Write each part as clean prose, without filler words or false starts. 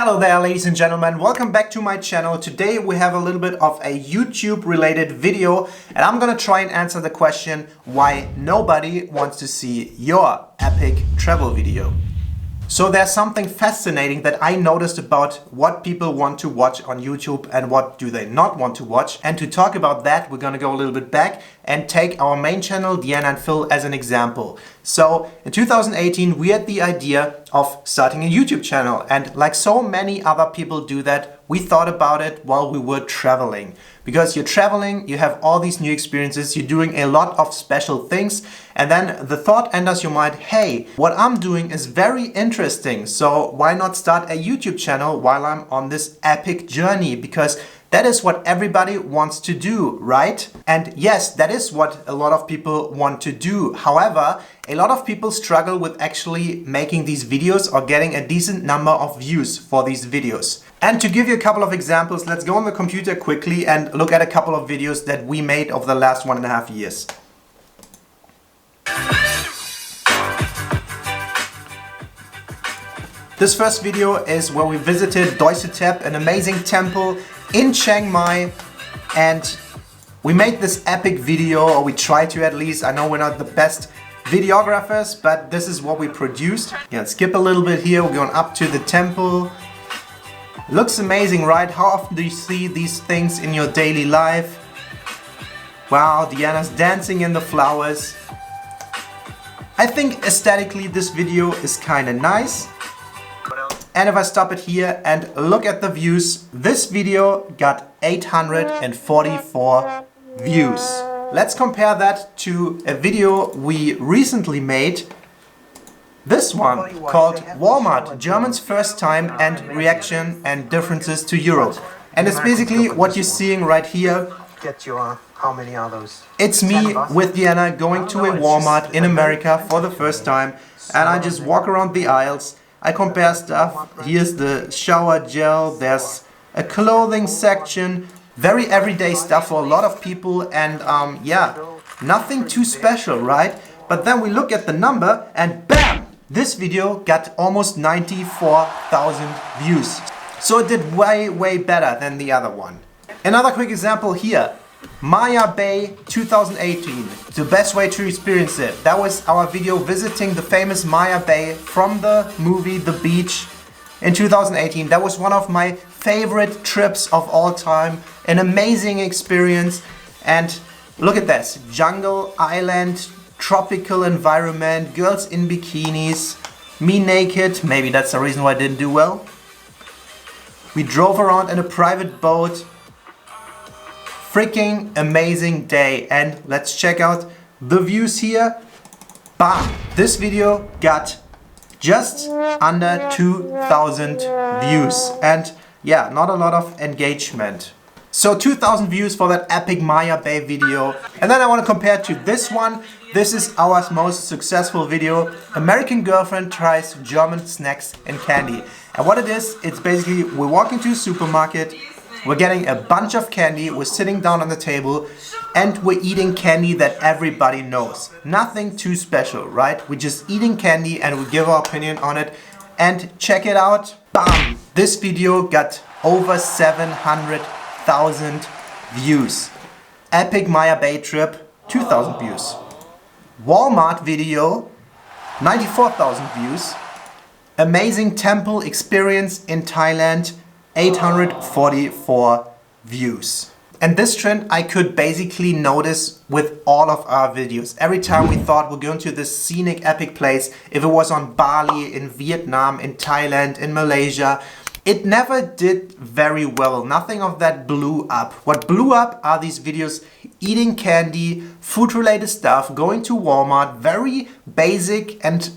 Hello there, ladies and gentlemen, welcome back to my channel. Today we have a little bit of a YouTube related video and I'm gonna try and answer the question why nobody wants to see your epic travel video. So there's something fascinating that I noticed about what people want to watch on YouTube and what do they not want to watch. And to talk about that, we're gonna go a little bit back and take our main channel, Deanna and Phil, as an example. So in 2018, we had the idea of starting a YouTube channel. And like so many other people do that, we thought about it while we were traveling. Because you're traveling, you have all these new experiences, you're doing a lot of special things, and then the thought enters your mind, hey, what I'm doing is very interesting, so why not start a YouTube channel while I'm on this epic journey? Because that is what everybody wants to do, right? And yes, that is what a lot of people want to do. However, a lot of people struggle with actually making these videos or getting a decent number of views for these videos. And to give you a couple of examples, let's go on the computer quickly and look at a couple of videos that we made over the last 1.5 years. This first video is where we visited Tep, an amazing temple in Chiang Mai, and we made this epic video, or we tried to at least. I know we're not the best videographers, but this is what we produced. Yeah, skip a little bit here, we're going up to the temple. Looks amazing, right? How often do you see these things in your daily life? Wow, Deanna's dancing in the flowers. I think aesthetically this video is kind of nice. And if I stop it here and look at the views, this video got 844 views. Let's compare that to a video we recently made. This one called Walmart, German's First Time and Reaction and Differences to Europe. And it's basically what you're seeing right here. How many are those? It's me with Deanna going to a Walmart in America for the first time, and I just walk around the aisles. I compare stuff. Here's the shower gel, there's a clothing section, very everyday stuff for a lot of people, and yeah, nothing too special, right? But then we look at the number and bam! This video got almost 94,000 views. So it did way better than the other one. Another quick example here. Maya Bay 2018, the best way to experience it. That was our video visiting the famous Maya Bay from the movie The Beach in 2018. That was one of my favorite trips of all time. An amazing experience. And look at this, jungle, island, tropical environment, girls in bikinis, me naked, maybe that's the reason why I didn't do well. We drove around in a private boat. Freaking amazing day, and let's check out the views here. Bam! This video got just under 2,000 views, and yeah, not a lot of engagement. So 2,000 views for that epic Maya Bay video. And then I want to compare to this one. This is our most successful video. American girlfriend tries German snacks and candy. And what it is, it's basically we walk into a supermarket. We're getting a bunch of candy, we're sitting down on the table, and we're eating candy that everybody knows. Nothing too special, right? We're just eating candy and we give our opinion on it. And check it out, bam! This video got over 700,000 views. Epic Maya Bay trip, 2,000 views. Walmart video, 94,000 views. Amazing temple experience in Thailand, 844 views. And this trend I could basically notice with all of our videos. Every time we thought we're going to this scenic epic place, if it was on Bali, in Vietnam, in Thailand, in Malaysia, it never did very well. Nothing of that blew up. What blew up are these videos eating candy, food related stuff, going to Walmart, very basic and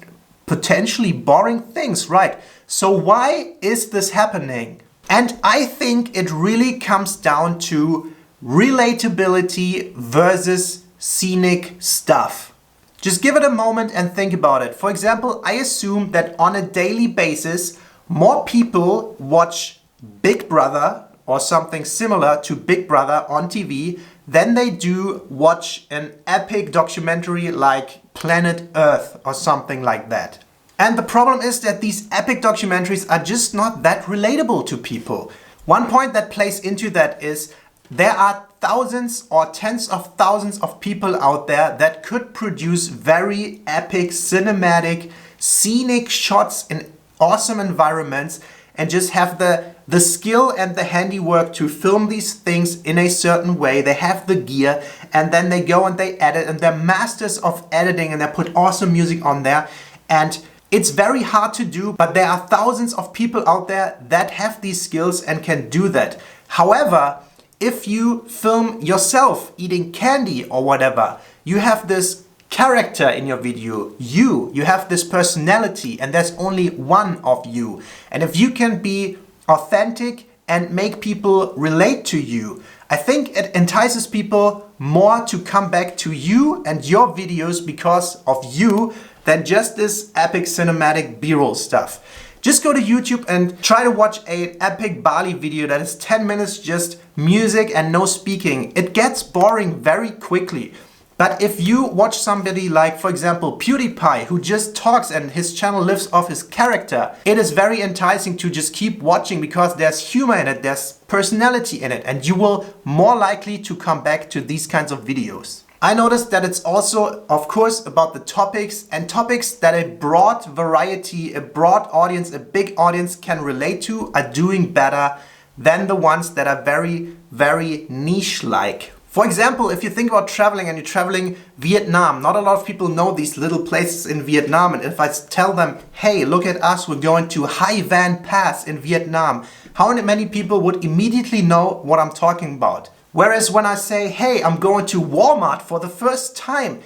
potentially boring things, right? So why is this happening? And I think it really comes down to relatability versus scenic stuff. Just give it a moment and think about it. For example, I assume that on a daily basis, more people watch Big Brother or something similar to Big Brother on TV than they do watch an epic documentary like Planet Earth or something like that. And the problem is that these epic documentaries are just not that relatable to people. One point that plays into that is there are thousands or tens of thousands of people out there that could produce very epic, cinematic, scenic shots in awesome environments and just have the skill and the handiwork to film these things in a certain way. They have the gear and then they go and they edit and they're masters of editing and they put awesome music on there. And it's very hard to do, but there are thousands of people out there that have these skills and can do that. However, if you film yourself eating candy or whatever, you have this character in your video. You have this personality and there's only one of you. And if you can be authentic and make people relate to you, I think it entices people more to come back to you and your videos because of you than just this epic cinematic B-roll stuff. Just go to YouTube and try to watch an epic Bali video that is 10 minutes just music and no speaking. It gets boring very quickly. But if you watch somebody like, for example, PewDiePie, who just talks and his channel lives off his character, it is very enticing to just keep watching because there's humor in it, there's personality in it, and you will more likely to come back to these kinds of videos. I noticed that it's also, of course, about the topics and topics that a broad variety, a broad audience, a big audience can relate to are doing better than the ones that are very, very niche-like. For example, if you think about traveling and you're traveling Vietnam, not a lot of people know these little places in Vietnam. And if I tell them, hey, look at us, we're going to Hai Van Pass in Vietnam, how many people would immediately know what I'm talking about? Whereas when I say, hey, I'm going to Walmart for the first time,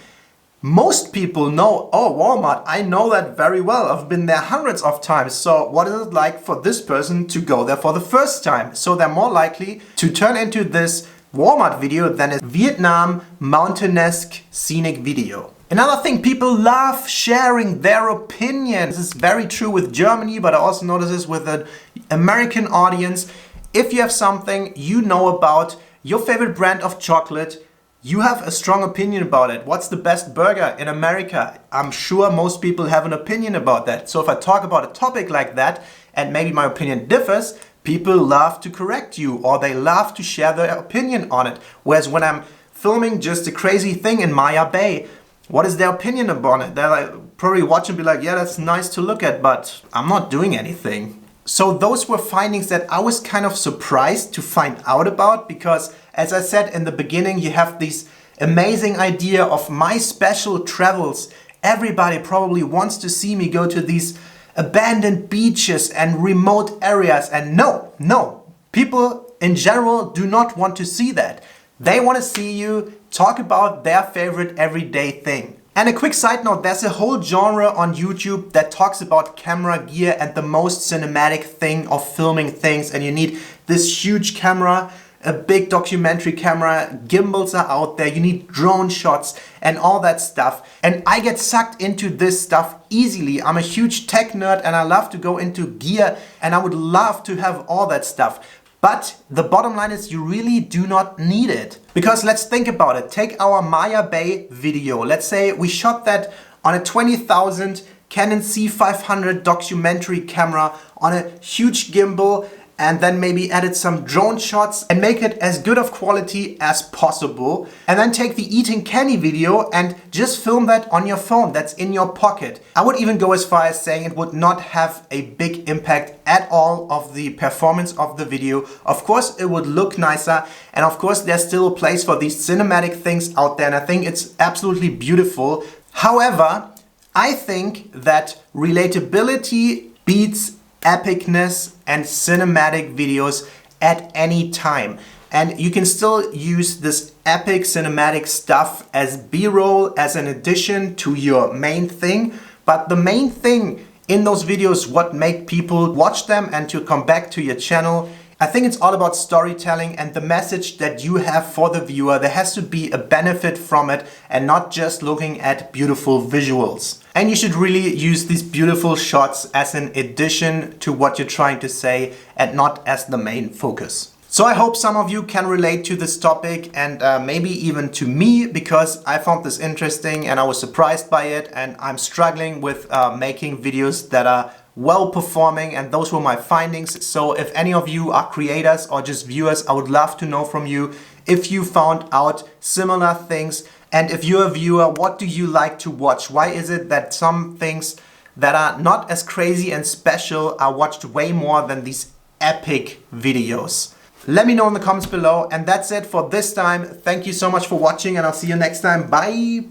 most people know, oh, Walmart, I know that very well. I've been there hundreds of times. So what is it like for this person to go there for the first time? So they're more likely to turn into this Walmart video than a Vietnam mountain-esque scenic video. Another thing, people love sharing their opinion. This is very true with Germany, but I also notice this with an American audience. If you have something you know about, your favorite brand of chocolate, you have a strong opinion about it. What's the best burger in America? I'm sure most people have an opinion about that. So if I talk about a topic like that, and maybe my opinion differs, people love to correct you or they love to share their opinion on it. Whereas when I'm filming just a crazy thing in Maya Bay, what is their opinion about it? They'll like, probably watch and be like, yeah, that's nice to look at, but I'm not doing anything. So those were findings that I was kind of surprised to find out about because, as I said in the beginning, you have this amazing idea of my special travels. Everybody probably wants to see me go to these abandoned beaches and remote areas. And no, people in general do not want to see that. They want to see you talk about their favorite everyday thing. And a quick side note, there's a whole genre on YouTube that talks about camera gear and the most cinematic thing of filming things. And you need this huge camera, a big documentary camera, gimbals are out there, you need drone shots and all that stuff. And I get sucked into this stuff easily. I'm a huge tech nerd and I love to go into gear and I would love to have all that stuff. But the bottom line is you really do not need it. Because let's think about it. Take our Maya Bay video. Let's say we shot that on a 20,000 Canon C500 documentary camera on a huge gimbal and then maybe edit some drone shots and make it as good of quality as possible. And then take the eating candy video and just film that on your phone that's in your pocket. I would even go as far as saying it would not have a big impact at all of the performance of the video. Of course, it would look nicer. And of course, there's still a place for these cinematic things out there. And I think it's absolutely beautiful. However, I think that relatability beats epicness and cinematic videos at any time. And you can still use this epic cinematic stuff as B-roll, as an addition to your main thing. But the main thing in those videos, what make people watch them and to come back to your channel, I think it's all about storytelling and the message that you have for the viewer. There has to be a benefit from it and not just looking at beautiful visuals. And you should really use these beautiful shots as an addition to what you're trying to say and not as the main focus. So I hope some of you can relate to this topic and maybe even to me, because I found this interesting and I was surprised by it, and I'm struggling with making videos that are well performing, and those were my findings. So if any of you are creators or just viewers, I would love to know from you if you found out similar things, and if you're a viewer, what do you like to watch? Why is it that some things that are not as crazy and special are watched way more than these epic videos? Let me know in the comments below, and that's it for this time. Thank you so much for watching, and I'll see you next time. Bye!